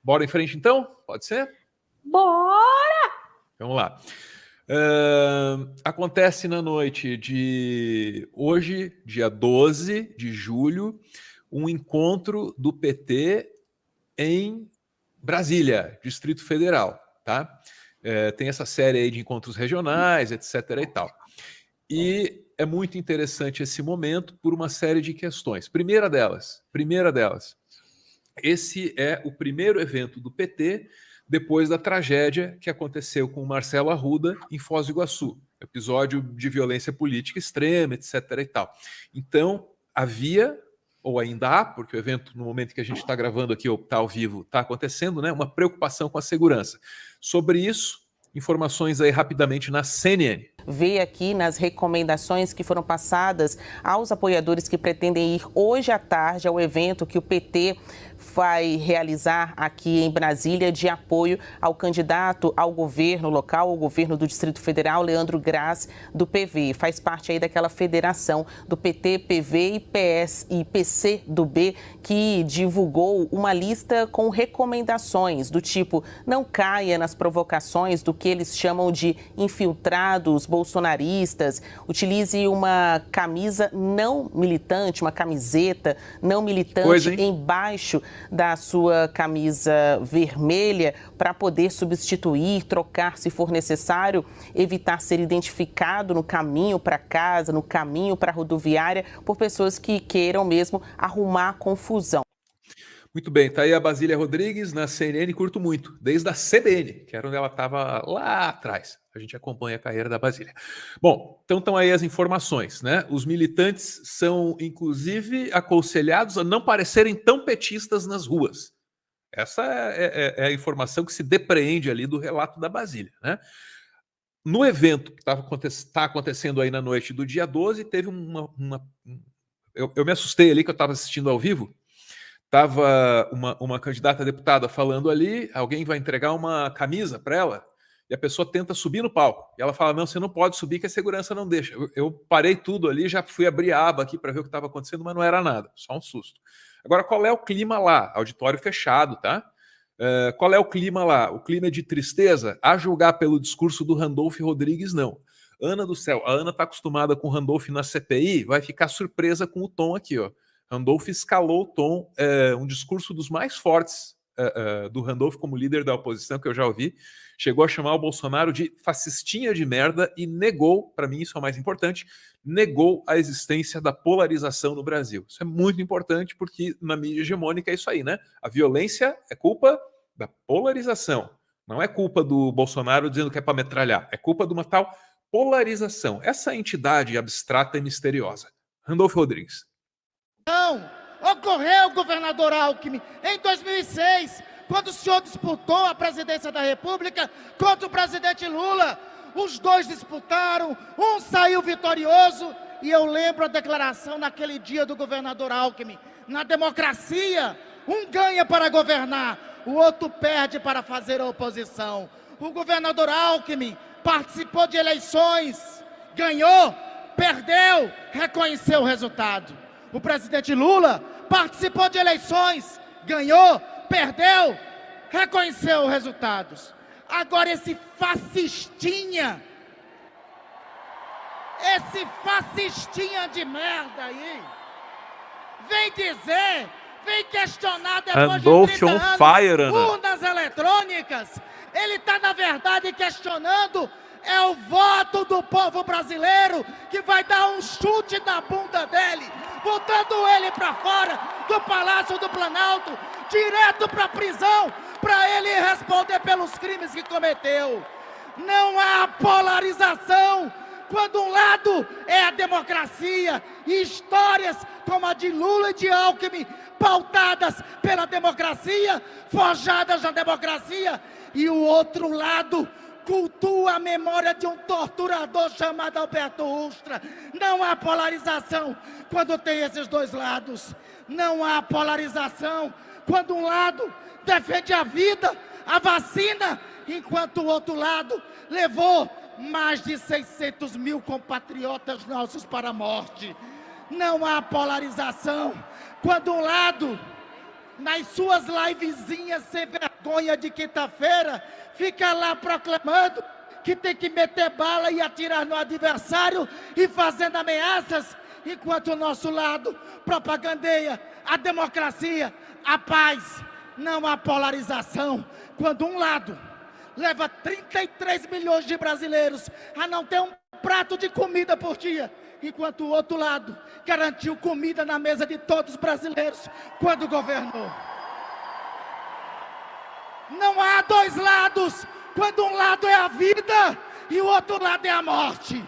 Bora em frente, então? Pode ser? Bora! Vamos lá. Acontece na noite de hoje, dia 12 de julho, um encontro do PT em Brasília, Distrito Federal, tá? Tem essa série aí de encontros regionais, etc. e tal. E é muito interessante esse momento por uma série de questões. Primeira delas, esse é o primeiro evento do PT depois da tragédia que aconteceu com o Marcelo Arruda em Foz do Iguaçu, episódio de violência política extrema, etc. e tal. Então, havia, ou ainda há, porque o evento, no momento que a gente está gravando aqui, ou está ao vivo, está acontecendo, né, uma preocupação com a segurança. Sobre isso, informações aí rapidamente na CNN. Vê aqui nas recomendações que foram passadas aos apoiadores que pretendem ir hoje à tarde ao evento que o PT vai realizar aqui em Brasília de apoio ao candidato ao governo local, ao governo do Distrito Federal, Leandro Graz, do PV. Faz parte aí daquela federação do PT, PV e PS e PC do B, que divulgou uma lista com recomendações do tipo: não caia nas provocações do que eles chamam de infiltrados bolsonaristas, utilize uma camisa não militante, uma camiseta não militante embaixo da sua camisa vermelha para poder substituir, trocar se for necessário, evitar ser identificado no caminho para casa, no caminho para a rodoviária, por pessoas que queiram mesmo arrumar confusão. Muito bem, tá aí a Basília Rodrigues na CNN, curto muito, desde a CBN, que era onde ela estava lá atrás. A gente acompanha a carreira da Basília. Bom, então estão aí as informações, né? Os militantes são, inclusive, aconselhados a não parecerem tão petistas nas ruas. Essa é a informação que se depreende ali do relato da Basília, né? No evento que está acontecendo aí na noite do dia 12, teve eu me assustei ali que eu estava assistindo ao vivo. Tava uma candidata a deputada falando ali, alguém vai entregar uma camisa para ela, e a pessoa tenta subir no palco. E ela fala: não, você não pode subir que a segurança não deixa. Eu parei tudo ali, já fui abrir a aba aqui para ver o que estava acontecendo, mas não era nada, só um susto. Agora, qual é o clima lá? Auditório fechado, tá? Qual é o clima lá? O clima é de tristeza? A julgar pelo discurso do Randolph Rodrigues, não. Ana do céu, a Ana está acostumada com o Randolph na CPI, vai ficar surpresa com o tom aqui, ó. Randolph escalou o tom, um discurso dos mais fortes do Randolph como líder da oposição que eu já ouvi. Chegou a chamar o Bolsonaro de fascistinha de merda e negou, para mim isso é o mais importante, negou a existência da polarização no Brasil. Isso é muito importante porque na mídia hegemônica é isso aí, né? A violência é culpa da polarização. Não é culpa do Bolsonaro dizendo que é para metralhar. É culpa de uma tal polarização. Essa entidade abstrata e misteriosa. Randolph Rodrigues. Não, ocorreu, governador Alckmin, em 2006, quando o senhor disputou a presidência da República contra o presidente Lula. Os dois disputaram, um saiu vitorioso, e eu lembro a declaração naquele dia do governador Alckmin: na democracia, um ganha para governar, o outro perde para fazer a oposição. O governador Alckmin participou de eleições, ganhou, perdeu, reconheceu o resultado. O presidente Lula participou de eleições, ganhou, perdeu, reconheceu os resultados. Agora esse fascistinha de merda aí, vem dizer, vem questionar depois de 30 anos urnas eletrônicas. Ele está, na verdade, questionando o voto do povo brasileiro, que vai dar um chute na bunda dele, botando ele para fora do Palácio do Planalto, direto para a prisão, para ele responder pelos crimes que cometeu. Não há polarização quando um lado é a democracia e histórias como a de Lula e de Alckmin, pautadas pela democracia, forjadas na democracia, e o outro lado cultua a memória de um torturador chamado Alberto Ustra. Não há polarização quando tem esses dois lados. Não há polarização quando um lado defende a vida, a vacina, enquanto o outro lado levou mais de 600 mil compatriotas nossos para a morte. Não há polarização quando um lado, nas suas livezinhas sem vergonha, vergonha de quinta-feira, fica lá proclamando que tem que meter bala e atirar no adversário e fazendo ameaças, enquanto o nosso lado propagandeia a democracia, a paz, não a polarização. Quando um lado leva 33 milhões de brasileiros a não ter um prato de comida por dia, enquanto o outro lado garantiu comida na mesa de todos os brasileiros quando governou. Não há dois lados, quando um lado é a vida e o outro lado é a morte.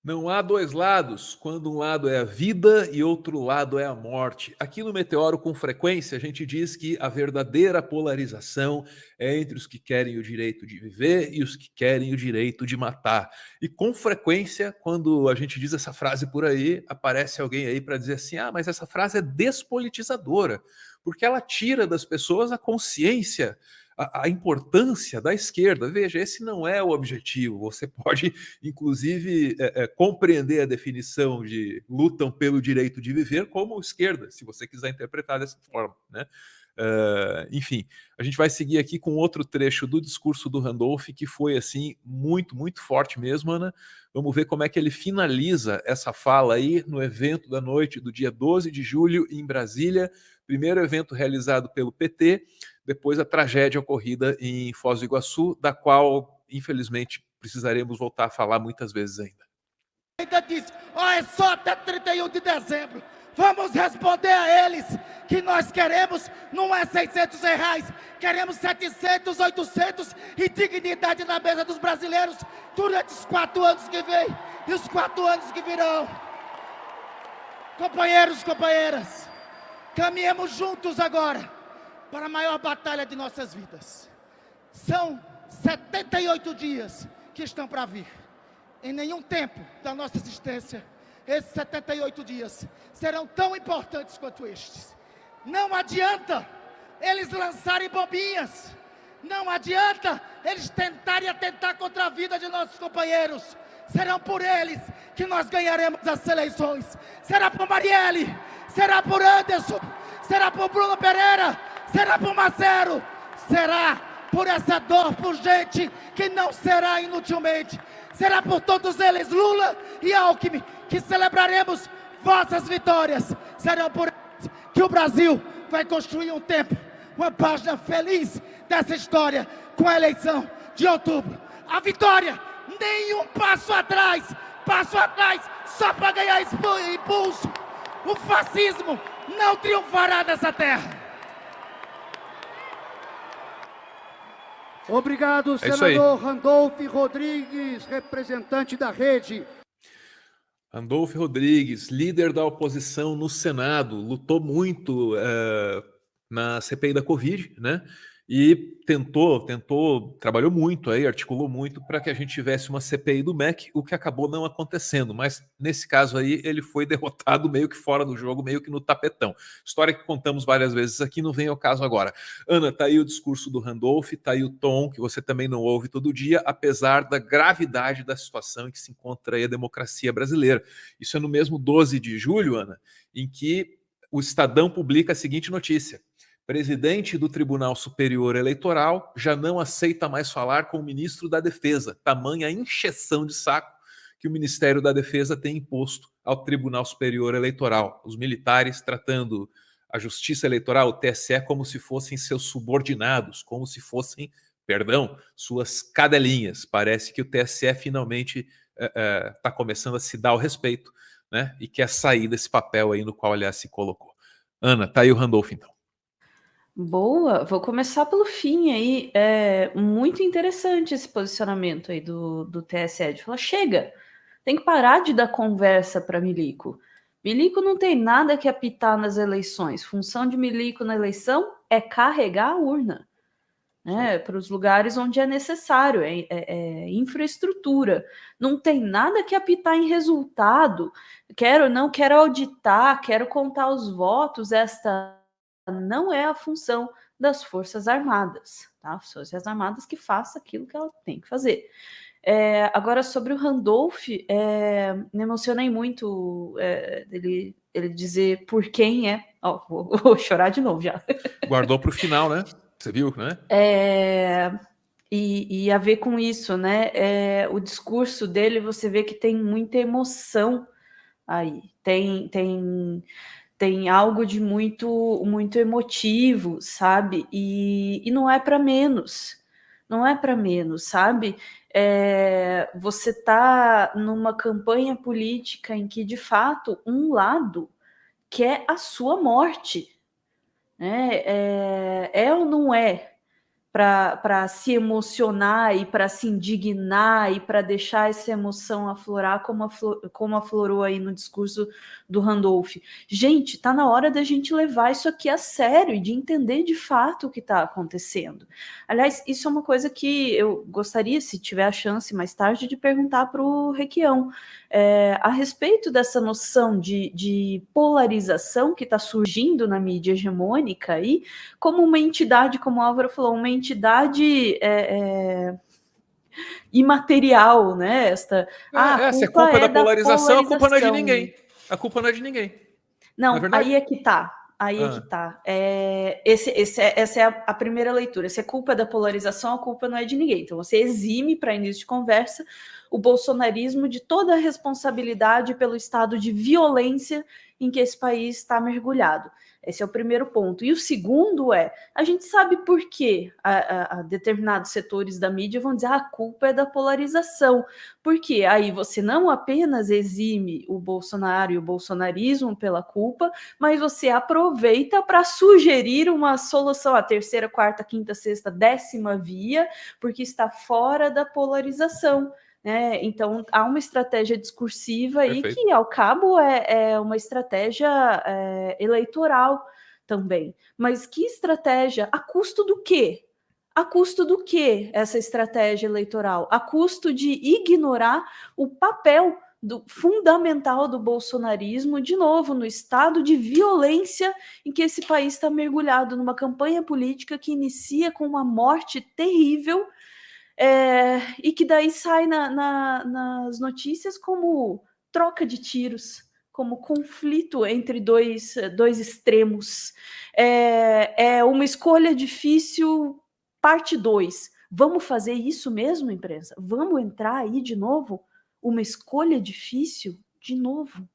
Não há dois lados, quando um lado é a vida e outro lado é a morte. Aqui no Meteoro, com frequência, a gente diz que a verdadeira polarização é entre os que querem o direito de viver e os que querem o direito de matar. E com frequência, quando a gente diz essa frase por aí, aparece alguém aí para dizer assim, ah, mas essa frase é despolitizadora, porque ela tira das pessoas a consciência, a importância da esquerda. Veja, esse não é o objetivo. Você pode, inclusive, compreender a definição de lutam pelo direito de viver como esquerda, se você quiser interpretar dessa forma, né? Enfim, a gente vai seguir aqui com outro trecho do discurso do Randolph, que foi, assim, muito, muito forte mesmo, Ana. Vamos ver como é que ele finaliza essa fala aí no evento da noite do dia 12 de julho em Brasília, primeiro evento realizado pelo PT, depois a tragédia ocorrida em Foz do Iguaçu, da qual, infelizmente, precisaremos voltar a falar muitas vezes ainda. Ainda disse, é só até 31 de dezembro. Vamos responder a eles que nós queremos, não é R$600, queremos 700, 800 e dignidade na mesa dos brasileiros durante os 4 anos que vêm e os 4 anos que virão. Companheiros, companheiras, caminhemos juntos agora para a maior batalha de nossas vidas. São 78 dias que estão para vir. Em nenhum tempo da nossa existência, esses 78 dias serão tão importantes quanto estes. Não adianta eles lançarem bombinhas, não adianta eles tentarem atentar contra a vida de nossos companheiros. Serão por eles que nós ganharemos as eleições. Será por Marielle, será por Anderson, será por Bruno Pereira, será por Marcelo, será por essa dor por gente que não será inutilmente. Será por todos eles, Lula e Alckmin, que celebraremos vossas vitórias. Serão por eles que o Brasil vai construir um tempo, uma página feliz dessa história com a eleição de outubro. A vitória, nenhum passo atrás só para ganhar impulso. O fascismo não triunfará nessa terra. Obrigado, senador Randolph Rodrigues, representante da rede. Randolph Rodrigues, líder da oposição no Senado, lutou muito na CPI da Covid, né? E trabalhou muito aí, articulou muito para que a gente tivesse uma CPI do MEC, o que acabou não acontecendo, mas nesse caso aí ele foi derrotado meio que fora do jogo, meio que no tapetão. História que contamos várias vezes aqui, não vem ao caso agora. Ana, tá aí o discurso do Randolph, tá aí o tom, que você também não ouve todo dia, apesar da gravidade da situação em que se encontra aí a democracia brasileira. Isso é no mesmo 12 de julho, Ana, em que o Estadão publica a seguinte notícia: presidente do Tribunal Superior Eleitoral já não aceita mais falar com o ministro da Defesa, tamanha encheção de saco que o Ministério da Defesa tem imposto ao Tribunal Superior Eleitoral. Os militares tratando a Justiça Eleitoral, o TSE, como se fossem seus subordinados, como se fossem, suas cadelinhas. Parece que o TSE finalmente está começando a se dar o respeito, né? E quer sair desse papel aí no qual, aliás, se colocou. Ana, tá aí o Randolph, então. Boa, vou começar pelo fim aí. É muito interessante esse posicionamento aí do TSE, de falar, chega, tem que parar de dar conversa para Milico. Milico não tem nada que apitar nas eleições. Função de Milico na eleição é carregar a urna, né, para os lugares onde é necessário, é infraestrutura. Não tem nada que apitar em resultado. Não quero auditar, quero contar os votos. Esta não é a função das Forças Armadas, tá? As Forças Armadas que façam aquilo que ela tem que fazer. Agora, sobre o Randolph, me emocionei muito ele dizer por quem é. Vou chorar de novo já. Guardou para o final, né? Você viu, né? E a ver com isso, né? O discurso dele, você vê que tem muita emoção aí. Tem algo de muito, muito emotivo, sabe? E não é para menos. Não é para menos, sabe? Você tá numa campanha política em que, de fato, um lado quer a sua morte, né? Ou não é? Para se emocionar e para se indignar e para deixar essa emoção aflorar como aflorou aí no discurso do Randolph. Gente, está na hora da gente levar isso aqui a sério e de entender de fato o que está acontecendo. Aliás, isso é uma coisa que eu gostaria, se tiver a chance mais tarde, de perguntar para o Requião. A respeito dessa noção de polarização que está surgindo na mídia hegemônica aí, como uma entidade, como o Álvaro falou, uma entidade imaterial, né? Se a culpa é da polarização, a culpa não é de ninguém. A culpa não é de ninguém. Não, aí é que tá. Aí é que tá. Essa é a primeira leitura. Se a culpa é da polarização, a culpa não é de ninguém. Então você exime, para início de conversa, o bolsonarismo de toda a responsabilidade pelo estado de violência em que esse país está mergulhado. Esse é o primeiro ponto. E o segundo a gente sabe por que determinados setores da mídia vão dizer a culpa é da polarização. Porque aí você não apenas exime o Bolsonaro e o bolsonarismo pela culpa, mas você aproveita para sugerir uma solução, a terceira, quarta, quinta, sexta, 10ª via, porque está fora da polarização. Então, há uma estratégia discursiva aí que, ao cabo, é uma estratégia eleitoral também. Mas que estratégia? A custo do quê? A custo do quê essa estratégia eleitoral? A custo de ignorar o papel fundamental do bolsonarismo, de novo, no estado de violência em que esse país está mergulhado, numa campanha política que inicia com uma morte terrível, e que daí sai nas notícias como troca de tiros, como conflito entre dois extremos. É uma escolha difícil, parte 2. Vamos fazer isso mesmo, imprensa? Vamos entrar aí de novo? Uma escolha difícil de novo?